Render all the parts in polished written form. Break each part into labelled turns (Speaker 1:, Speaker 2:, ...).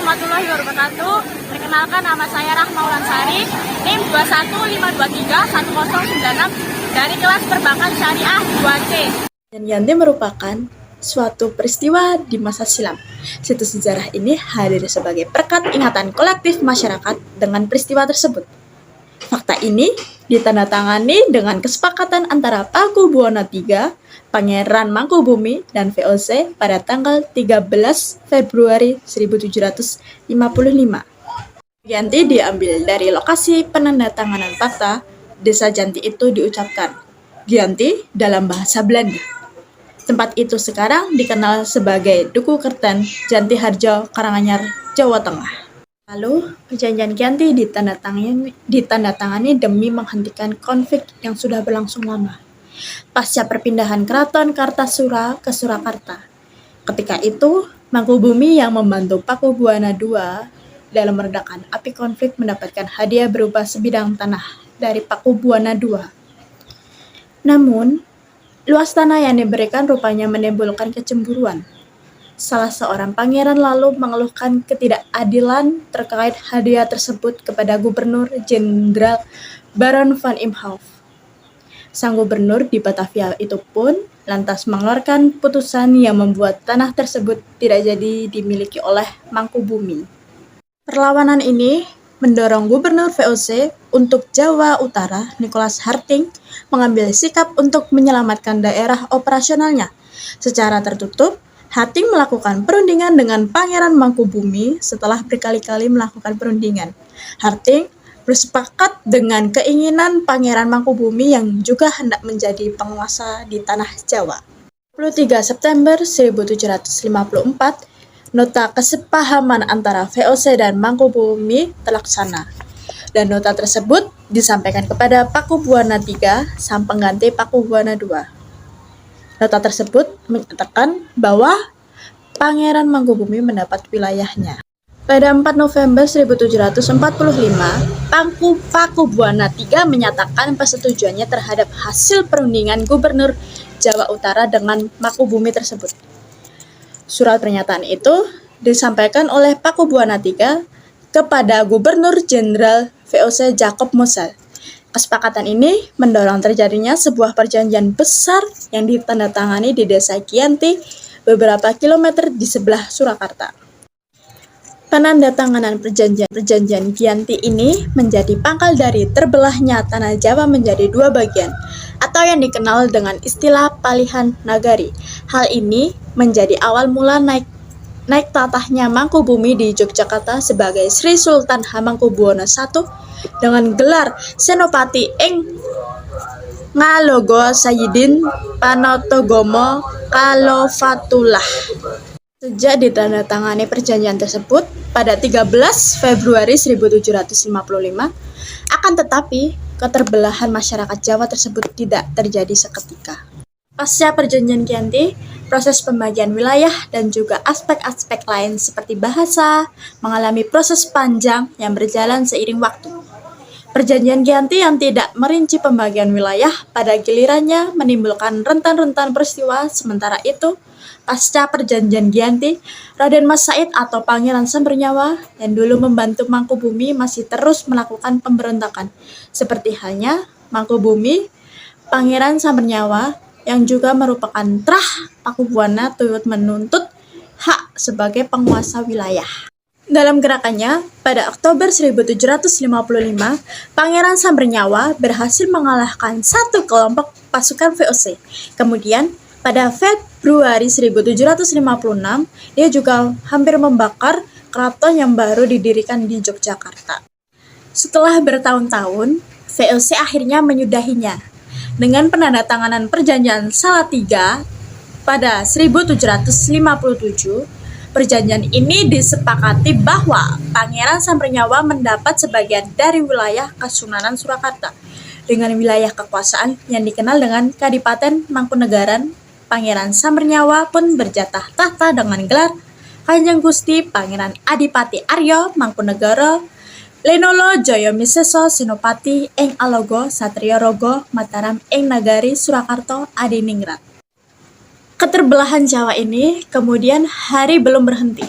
Speaker 1: warahmatullahi wabarakatuh. Perkenalkan, nama saya Rahma Ulansari, NIM 215311096 dari kelas Perbankan Syariah 2C.
Speaker 2: Yanti merupakan suatu peristiwa di masa silam. Situs sejarah ini hadir sebagai perekat ingatan kolektif masyarakat dengan peristiwa tersebut. Fakta ini ditandatangani dengan kesepakatan antara Pakubuwono III, Pangeran Mangkubumi, dan VOC pada tanggal 13 Februari 1755. Janti diambil dari lokasi penandatanganan fakta. Desa Janti itu diucapkan Gianti dalam bahasa Belanda. Tempat itu sekarang dikenal sebagai Duku Kerten, Janti Harjo, Karanganyar, Jawa Tengah. Lalu, perjanjian Gianti ditandatangani demi menghentikan konflik yang sudah berlangsung lama pasca perpindahan Keraton Kartasura ke Surakarta. Ketika itu, Mangkubumi yang membantu Pakubuwono II dalam meredakan api konflik mendapatkan hadiah berupa sebidang tanah dari Pakubuwono II. Namun, luas tanah yang diberikan rupanya menimbulkan kecemburuan. Salah seorang pangeran lalu mengeluhkan ketidakadilan terkait hadiah tersebut kepada Gubernur Jenderal Baron van Imhoff. Sang gubernur di Batavia itu pun lantas mengeluarkan putusan yang membuat tanah tersebut tidak jadi dimiliki oleh Mangkubumi. Perlawanan ini mendorong Gubernur VOC untuk Jawa Utara, Nicholas Harting, mengambil sikap untuk menyelamatkan daerah operasionalnya. Secara tertutup, Harting melakukan perundingan dengan Pangeran Mangkubumi setelah berkali-kali melakukan perundingan. Harting bersepakat dengan keinginan Pangeran Mangkubumi yang juga hendak menjadi penguasa di tanah Jawa. 23 September 1754, nota kesepahaman antara VOC dan Mangkubumi terlaksana. Dan nota tersebut disampaikan kepada Pakubuwono III, sang pengganti Pakubuwono II. Nota tersebut menyatakan bahwa Pangeran Mangkubumi mendapat wilayahnya. Pada 4 November 1745, Pakubuwono III menyatakan persetujuannya terhadap hasil perundingan Gubernur Jawa Utara dengan Mangkubumi tersebut. Surat pernyataan itu disampaikan oleh Pakubuwono III kepada Gubernur Jenderal VOC Jacob Mosel. Kesepakatan ini mendorong terjadinya sebuah perjanjian besar yang ditandatangani di Desa Gianti, beberapa kilometer di sebelah Surakarta. Penandatanganan perjanjian Gianti ini menjadi pangkal dari terbelahnya tanah Jawa menjadi dua bagian, atau yang dikenal dengan istilah Palihan Nagari. Hal ini menjadi awal mula naik tatahnya Mangkubumi di Yogyakarta sebagai Sri Sultan Hamengkubuwono I dengan gelar Senopati ing Ngalogo Sayyidin Panotogomo Kalofatullah. Sejak ditandatangani perjanjian tersebut pada 13 Februari 1755, akan tetapi keterbelahan masyarakat Jawa tersebut tidak terjadi seketika. Pasca perjanjian Gianti, proses pembagian wilayah dan juga aspek-aspek lain seperti bahasa mengalami proses panjang yang berjalan seiring waktu. Perjanjian Gianti yang tidak merinci pembagian wilayah pada gilirannya menimbulkan rentan-rentan peristiwa. Sementara itu, pasca perjanjian Gianti, Raden Mas Said atau Pangeran Sambernyawa yang dulu membantu Mangkubumi masih terus melakukan pemberontakan. Seperti halnya Mangkubumi, Pangeran Sambernyawa yang juga merupakan trah Pakubuwono turut menuntut hak sebagai penguasa wilayah. Dalam gerakannya, pada Oktober 1755, Pangeran Sambernyawa berhasil mengalahkan satu kelompok pasukan VOC. Kemudian, pada Februari 1756, dia juga hampir membakar keraton yang baru didirikan di Yogyakarta. Setelah bertahun-tahun, VOC akhirnya menyudahinya dengan penandatanganan perjanjian Salatiga pada 1757. Perjanjian ini disepakati bahwa Pangeran Sambernyawa mendapat sebagian dari wilayah Kasunanan Surakarta dengan wilayah kekuasaan yang dikenal dengan Kadipaten Mangkunegaran. Pangeran Sambernyawa pun berjatah tahta dengan gelar Kanjeng Gusti Pangeran Adipati Aryo Mangkunegara Lenolo Joyomiseso Senopati ing Alogo Satrio Rogo Mataram ing Nagari Surakarta Adiningrat. Keterbelahan Jawa ini kemudian hari belum berhenti.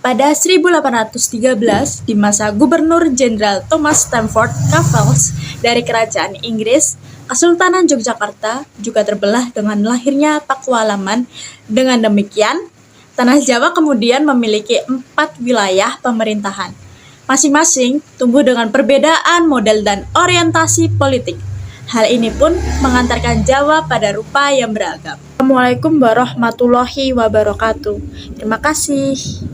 Speaker 2: Pada 1813, di masa Gubernur Jenderal Thomas Stamford Raffles dari Kerajaan Inggris, Kesultanan Yogyakarta juga terbelah dengan lahirnya Pakualaman. Dengan demikian, Tanah Jawa kemudian memiliki 4 wilayah pemerintahan. Masing-masing tumbuh dengan perbedaan model dan orientasi politik. Hal ini pun mengantarkan Jawa pada rupa yang beragam. Assalamualaikum warahmatullahi wabarakatuh. Terima kasih.